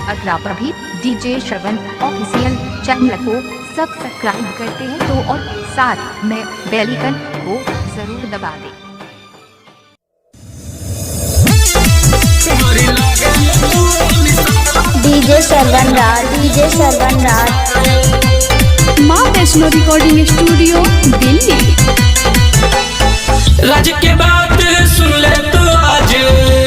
अगर आप भी डीजे श्रवण ऑफिशियल चैनल को सब्सक्राइब करते हैं तो और साथ में बेल आइकन को जरूर दबा दें। डीजे श्रवण राज माँ वैष्णो रिकॉर्डिंग स्टूडियो दिल्ली। राज के बात सुन ले तो आज,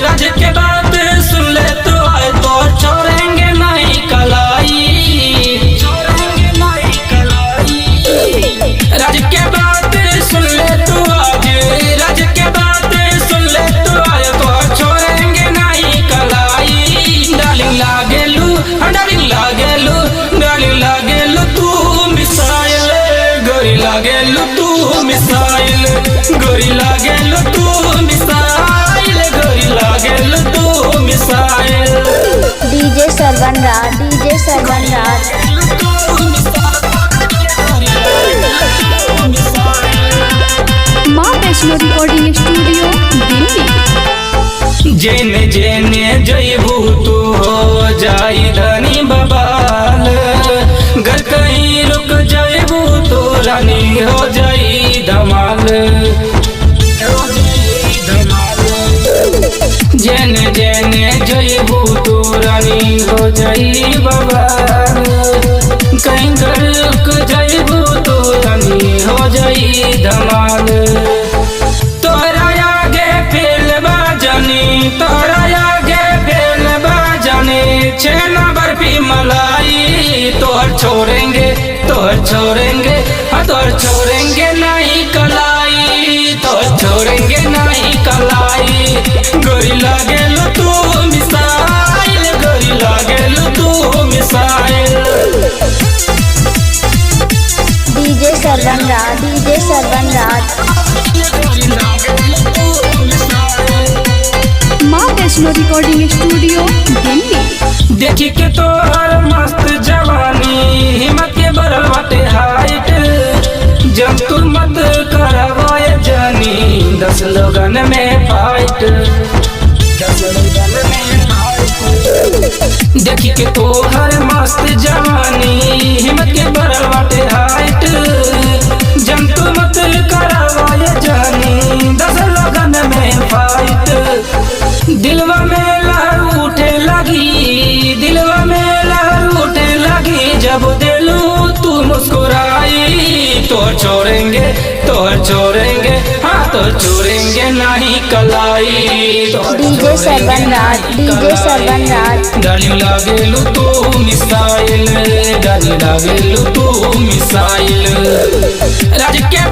राज के बात सुन ले तो आज, तो छोड़ेंगे नहीं कलाई, छोड़ेंगे नहीं कलाई। राज के बात सुन ले तो आज, राज के बात सुन ले तो आज, तो छोड़ेंगे नहीं कलाई। डालिंग लागेलू, डालिंग लागेलू, डालिंग लागेलू तू मिसाइल, गोरी लागेलू तू मिसाइल, गोरी लागेलू तू मिसाइल, गोरी लागेलू तू मिसाइल। डीजे श्रवण राज माँ वैष्णो रिकॉर्डिंग स्टूडियो दिल्ली। जेने जेने जयबू तू हो जाई धनी बबाल, घर कहीं रुक जयबू तो रानी हो जाई धमाल, हो जाई धमाल। जेने जेने जयबू तो रानी हो जाई बबाल, कहीं घर रुक जयबू तो रानी हो जाई धमाल। तोरा आगे फेल बाजनी, तोरा आगे फेल बाजनी, छेना बर्फी मलाई, तोहर छोड़ेंगे, तोहर छोड़ेंगे, हाँ तोहर छोड़ेंगे नहीं कलाई, तोहर छोड़ेंगे नहीं कलाई। गोरी लागेलू तू मिसाइल, गोरी लागेलू तू मिसाइल। डीजे श्रवण राज माँ वैष्णो रिकॉर्डिंग स्टूडियो दिल्ली। देखी के तोहर मस्त जवानी, हिम्मत के बरल बाटे हाइट, जब तू मत करवाए जानी 10 लोगन में फाइट, 10 लोगन में फाइट। देखी के तोहर मस्त जवानी, हिम्मत के बरल बाटे हाइट, जब तू मत करवाए जानी 10 लोगन में फाइट। दिलवा में लहर उठे लगी, दिलवा में लहर उठे लगी, जब दिलू तू मुस्कुराई, तो छोड़ेंगे, तो छोड़ेंगे, हाँ तो छोड़ेंगे नहीं कलाई। डीजे श्रवण राज डालिंग लागेलू तू मिसाइल, डालिंग लागेलू तू मिसाइल। राज के